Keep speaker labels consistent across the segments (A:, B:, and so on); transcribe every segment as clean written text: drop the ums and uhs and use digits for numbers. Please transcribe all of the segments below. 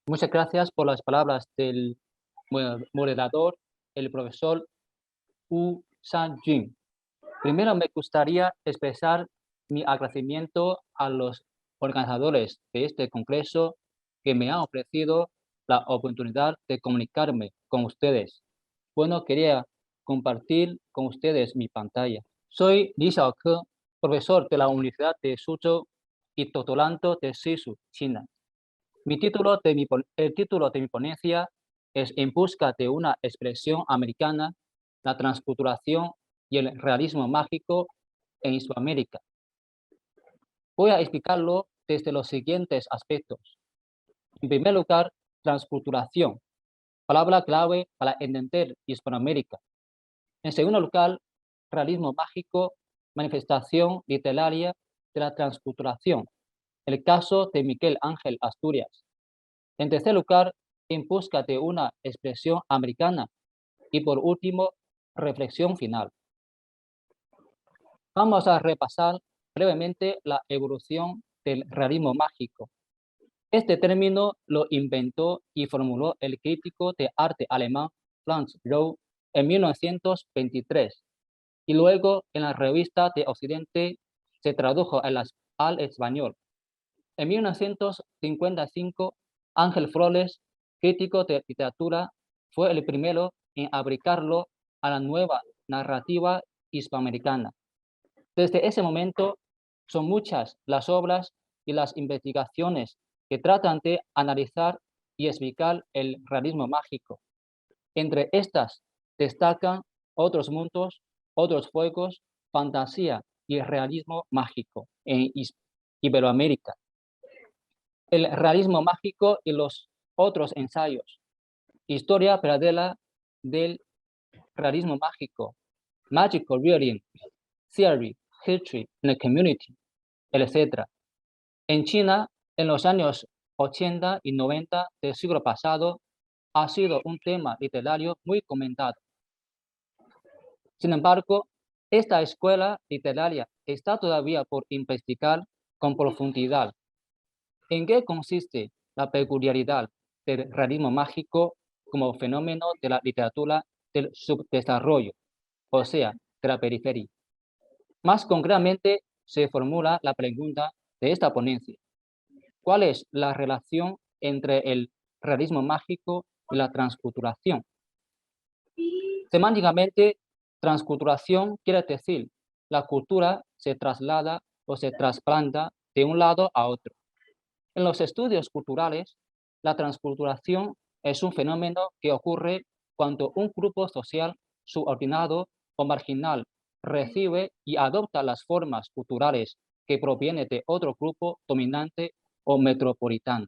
A: Muchas gracias por las palabras del moderador, el profesor Wu San-jun. Primero me gustaría expresar mi agradecimiento a los organizadores de este congreso que me han ofrecido la oportunidad de comunicarme con ustedes. Bueno, quería compartir con ustedes mi pantalla. Soy Li Xiaoke, profesor de la Universidad de Suzhou y doctorando de Sisu, China. El título de mi ponencia es En busca de una expresión americana, la transculturación y el realismo mágico en Hispanoamérica. Voy a explicarlo desde los siguientes aspectos. En primer lugar, transculturación, palabra clave para entender Hispanoamérica. En segundo lugar, realismo mágico, manifestación literaria de la transculturación, el caso de Miguel Ángel Asturias. En tercer lugar, en busca de una expresión americana. Y por último, reflexión final. Vamos a repasar brevemente la evolución del realismo mágico. Este término lo inventó y formuló el crítico de arte alemán Franz Roh en 1923 y luego en la revista de Occidente se tradujo al español. En 1955, Ángel Froles, crítico de literatura, fue el primero en aplicarlo a la nueva narrativa hispanoamericana. Desde ese momento, son muchas las obras y las investigaciones que tratan de analizar y explicar el realismo mágico. Entre estas destacan Otros mundos, Otros fuegos, Fantasía y el realismo mágico en Iberoamérica. El realismo mágico y los otros ensayos. Historia verdadera del realismo mágico. Magical Realism, Theory, History and Community, etc. En China, en los años 80 y 90 del siglo pasado, ha sido un tema literario muy comentado. Sin embargo, esta escuela literaria está todavía por investigar con profundidad. ¿En qué consiste la peculiaridad del realismo mágico como fenómeno de la literatura del subdesarrollo, o sea, de la periferia? Más concretamente, se formula la pregunta de esta ponencia. ¿Cuál es la relación entre el realismo mágico y la transculturación? Semánticamente, transculturación quiere decir la cultura se traslada o se trasplanta de un lado a otro. En los estudios culturales, la transculturación es un fenómeno que ocurre cuando un grupo social subordinado o marginal recibe y adopta las formas culturales que provienen de otro grupo dominante o metropolitano.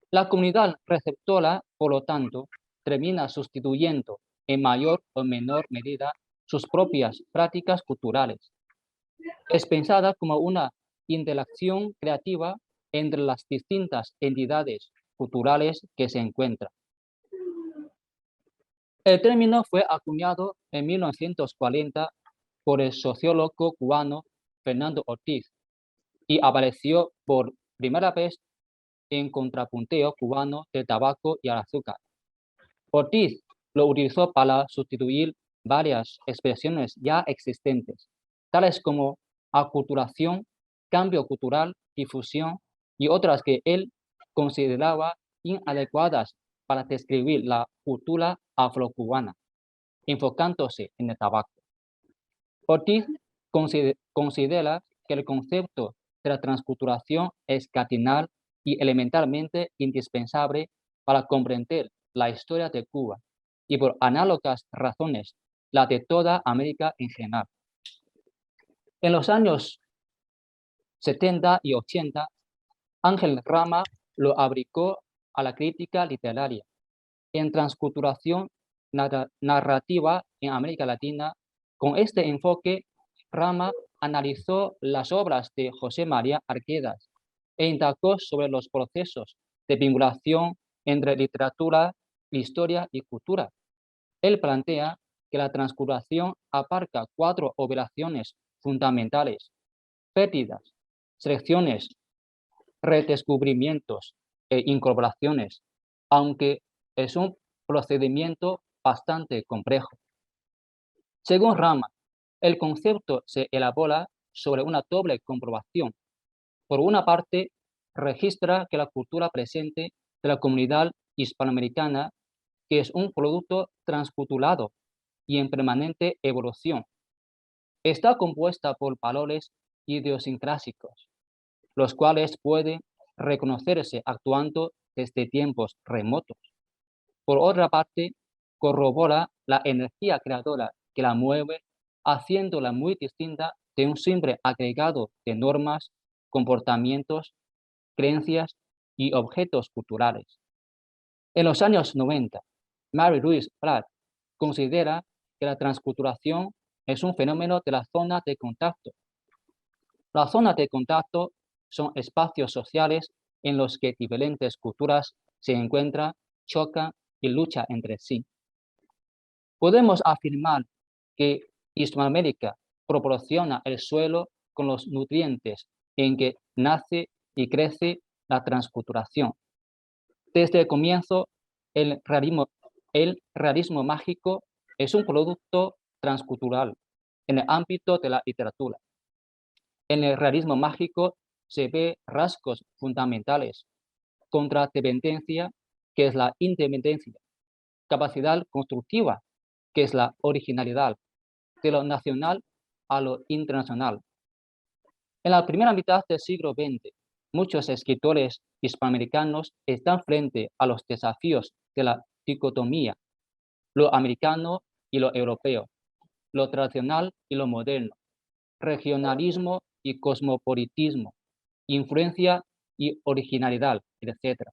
A: La comunidad receptora, por lo tanto, termina sustituyendo en mayor o menor medida sus propias prácticas culturales. Es pensada como una interacción creativa entre las distintas entidades culturales que se encuentran. El término fue acuñado en 1940 por el sociólogo cubano Fernando Ortiz y apareció por primera vez en Contrapunteo cubano del tabaco y el azúcar. Ortiz lo utilizó para sustituir varias expresiones ya existentes, tales como aculturación, cambio cultural, difusión y otras que él consideraba inadecuadas para describir la cultura afrocubana, enfocándose en el tabaco. Ortiz considera que el concepto de la transculturación es cardinal y elementalmente indispensable para comprender la historia de Cuba y por análogas razones la de toda América en general. En los años 70 y 80, Ángel Rama lo aplicó a la crítica literaria. En Transculturación narrativa en América Latina, con este enfoque, Rama analizó las obras de José María Arquedas e indagó sobre los procesos de vinculación entre literatura, historia y cultura. Él plantea que la transculturación abarca 4 operaciones fundamentales: pérdidas, selecciones, redescubrimientos e incorporaciones, aunque es un procedimiento bastante complejo. Según Rama, el concepto se elabora sobre una doble comprobación. Por una parte, registra que la cultura presente de la comunidad hispanoamericana, que es un producto transculturado y en permanente evolución, está compuesta por valores idiosincrásicos, los cuales pueden reconocerse actuando desde tiempos remotos. Por otra parte, corrobora la energía creadora que la mueve, haciéndola muy distinta de un simple agregado de normas, comportamientos, creencias y objetos culturales. En los años 90, Mary Louise Pratt considera que la transculturación es un fenómeno de la zona de contacto. Las zonas de contacto son espacios sociales en los que diferentes culturas se encuentran, chocan y luchan entre sí. Podemos afirmar que Hispanoamérica proporciona el suelo con los nutrientes en que nace y crece la transculturación. Desde el comienzo, el realismo mágico es un producto transcultural en el ámbito de la literatura. En el realismo mágico se ve rasgos fundamentales: contradependencia, que es la independencia; capacidad constructiva, que es la originalidad, de lo nacional a lo internacional. En la primera mitad del siglo XX, muchos escritores hispanoamericanos están frente a los desafíos de la dicotomía, lo americano y lo europeo, lo tradicional y lo moderno, regionalismo y cosmopolitismo, influencia y originalidad, etc.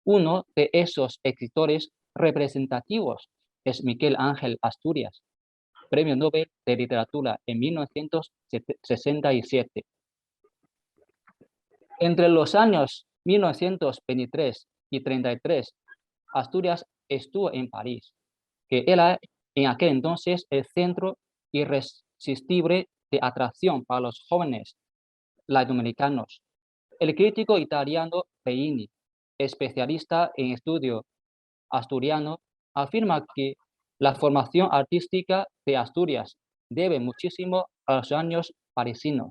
A: Uno de esos escritores representativos es Miguel Ángel Asturias, Premio Nobel de Literatura en 1967. Entre los años 1923 y 33, Asturias estuvo en París, que era en aquel entonces el centro irresistible de atracción para los jóvenes latinoamericanos. El crítico italiano Peini, especialista en estudio asturiano, afirma que la formación artística de Asturias debe muchísimo a los años parisinos.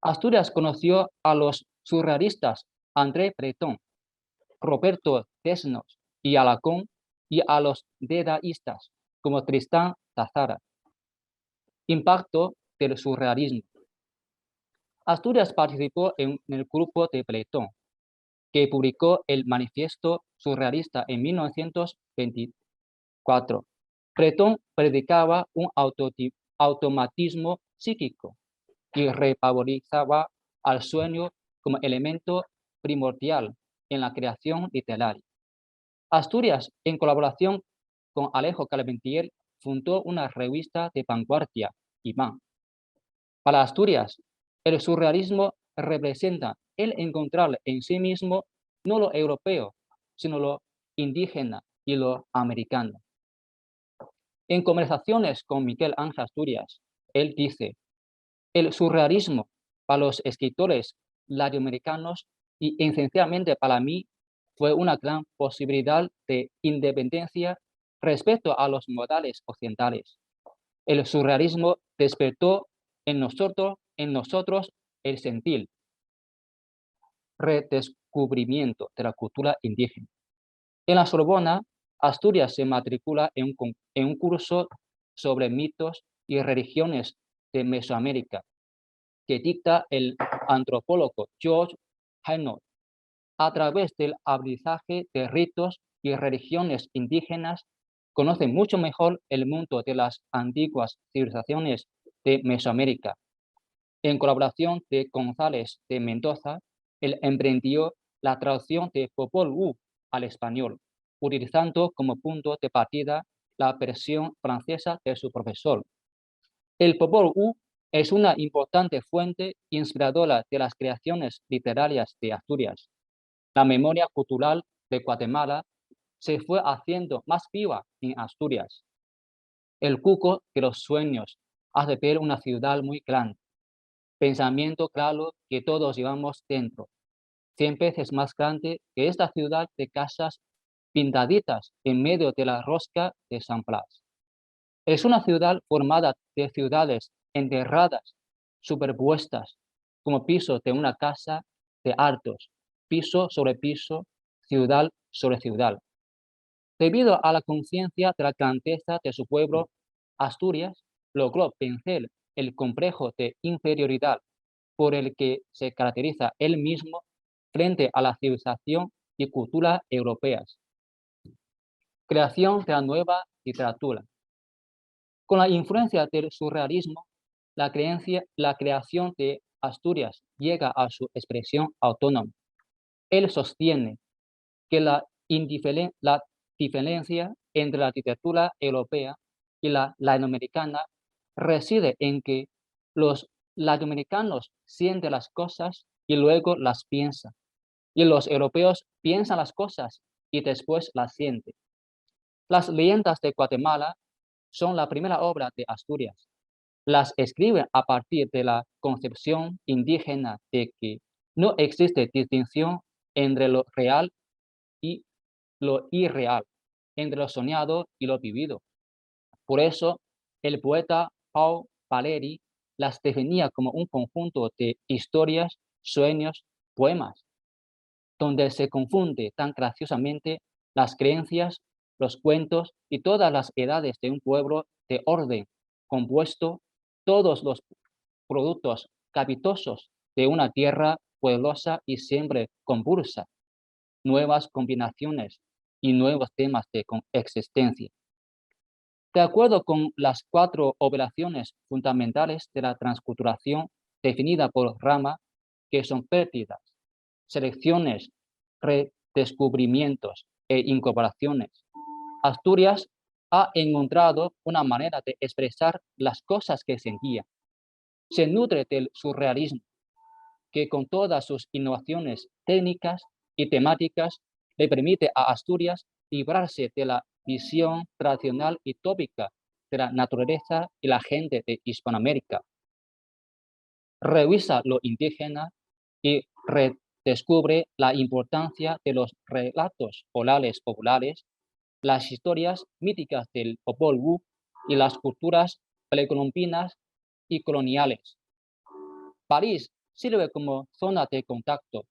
A: Asturias conoció a los surrealistas André Breton, Roberto Desnos y Alarcón, y a los dadaístas como Tristán Tzara. Impacto del surrealismo. Asturias participó en el grupo de Breton, que publicó el Manifiesto Surrealista en 1924. Breton predicaba un automatismo psíquico y revalorizaba al sueño como elemento primordial en la creación literaria. Asturias, en colaboración con Alejo Carpentier, fundó una revista de vanguardia, Imán. Para Asturias, el surrealismo representa el encontrar en sí mismo no lo europeo, sino lo indígena y lo americano. En conversaciones con Miguel Ángel Asturias, él dice: el surrealismo para los escritores latinoamericanos y esencialmente para mí fue una gran posibilidad de independencia respecto a los modales occidentales. El surrealismo despertó en nosotros el sentir, redescubrimiento de la cultura indígena. En la Sorbona, Asturias se matricula en un curso sobre mitos y religiones de Mesoamérica, que dicta el antropólogo George Hainaut. A través del aprendizaje de ritos y religiones indígenas, conoce mucho mejor el mundo de las antiguas civilizaciones de Mesoamérica. En colaboración de González de Mendoza, él emprendió la traducción de Popol Vuh al español, utilizando como punto de partida la versión francesa de su profesor. El Popol Vuh es una importante fuente inspiradora de las creaciones literarias de Asturias. La memoria cultural de Guatemala se fue haciendo más viva en Asturias. El cuco de los sueños hace ver una ciudad muy grande, pensamiento claro que todos llevamos dentro. 100 veces más grande que esta ciudad de casas pintaditas en medio de la rosca de San Blas. Es una ciudad formada de ciudades enterradas, superpuestas, como pisos de una casa de altos, piso sobre piso, ciudad sobre ciudad. Debido a la conciencia de la grandeza de su pueblo, Asturias logró vencer el complejo de inferioridad por el que se caracteriza él mismo frente a la civilización y cultura europeas. Creación de la nueva literatura. Con la influencia del surrealismo, la creación de Asturias llega a su expresión autónoma. Él sostiene que la diferencia entre la literatura europea y la latinoamericana reside en que los latinoamericanos sienten las cosas y luego las piensan, y los europeos piensan las cosas y después las sienten. Las leyendas de Guatemala son la primera obra de Asturias. Las escribe a partir de la concepción indígena de que no existe distinción entre lo real y lo irreal, entre lo soñado y lo vivido. Por eso, el poeta Pau Valeri las definía como un conjunto de historias, sueños, poemas, donde se confunde tan graciosamente las creencias, los cuentos y todas las edades de un pueblo de orden compuesto, todos los productos capitosos de una tierra pueblosa y siempre convulsa, nuevas combinaciones y nuevos temas de existencia. De acuerdo con las 4 operaciones fundamentales de la transculturación definida por Rama, que son pérdidas, selecciones, redescubrimientos e incorporaciones, Asturias ha encontrado una manera de expresar las cosas que sentía. Se nutre del surrealismo, que con todas sus innovaciones técnicas y temáticas le permite a Asturias librarse de la visión tradicional y tópica de la naturaleza y la gente de Hispanoamérica. Revisa lo indígena y redescubre la importancia de los relatos orales populares, las historias míticas del Popol Vuh y las culturas precolombinas y coloniales. París sirve como zona de contacto,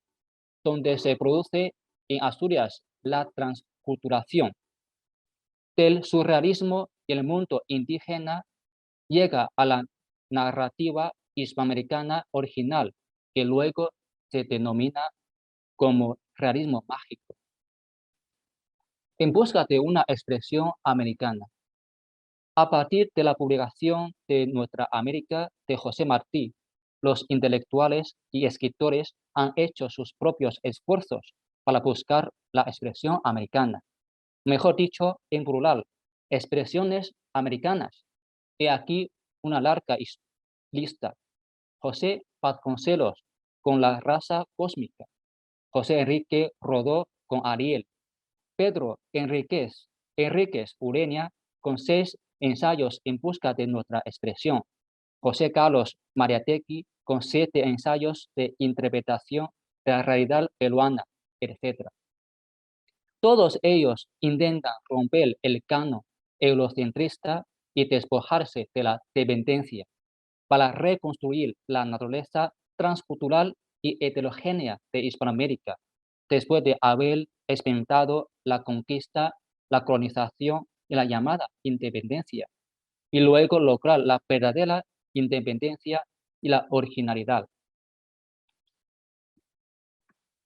A: donde se produce en Asturias la transculturación. Del surrealismo y el mundo indígena llega a la narrativa hispanoamericana original, que luego se denomina como realismo mágico. En busca de una expresión americana. A partir de la publicación de Nuestra América de José Martí, los intelectuales y escritores han hecho sus propios esfuerzos para buscar la expresión americana. Mejor dicho, en plural, expresiones americanas. He aquí una larga lista. José Vasconcelos con la raza cósmica. José Enrique Rodó con Ariel. Pedro Enríquez Ureña con 6 ensayos en busca de nuestra expresión. José Carlos Mariátegui con 7 ensayos de interpretación de la realidad peruana, etc. Todos ellos intentan romper el canon eurocentrista y despojarse de la dependencia para reconstruir la naturaleza transcultural y heterogénea de Hispanoamérica, después de haber experimentado la conquista, la colonización y la llamada independencia, y luego lograr la verdadera independencia y la originalidad.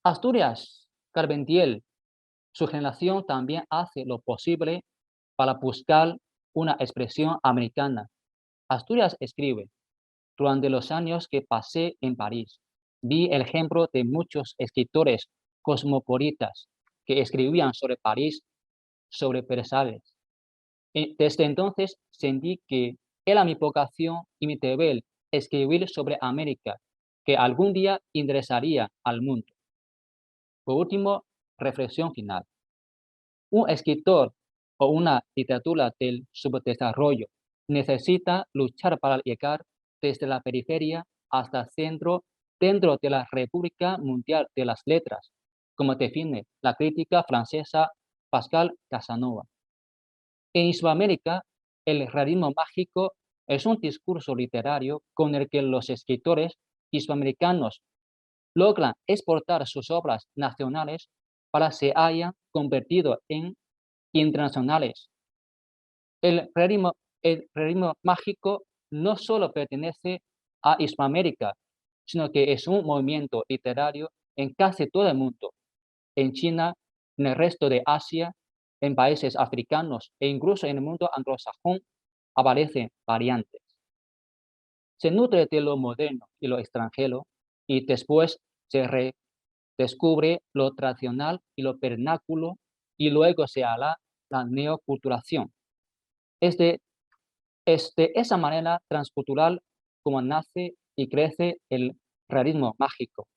A: Asturias, Carpentier, su generación también hace lo posible para buscar una expresión americana. Asturias escribe: durante los años que pasé en París, vi el ejemplo de muchos escritores cosmopolitas que escribían sobre París, sobre Versalles. Desde entonces sentí que era mi vocación y mi deber escribir sobre América, que algún día interesaría al mundo. Por último, reflexión final. Un escritor o una literatura del subdesarrollo necesita luchar para llegar desde la periferia hasta el centro dentro de la República Mundial de las Letras, como define la crítica francesa Pascal Casanova. En Hispanoamérica, el realismo mágico es un discurso literario con el que los escritores hispanoamericanos logran exportar sus obras nacionales para que se hayan convertido en internacionales. El realismo mágico no solo pertenece a Hispanoamérica, sino que es un movimiento literario en casi todo el mundo, en China, en el resto de Asia, en países africanos e incluso en el mundo anglosajón aparecen variantes. Se nutre de lo moderno y lo extranjero y después se redescubre lo tradicional y lo vernáculo y luego se hará la neoculturación. Es de esa manera transcultural como nace y crece el realismo mágico.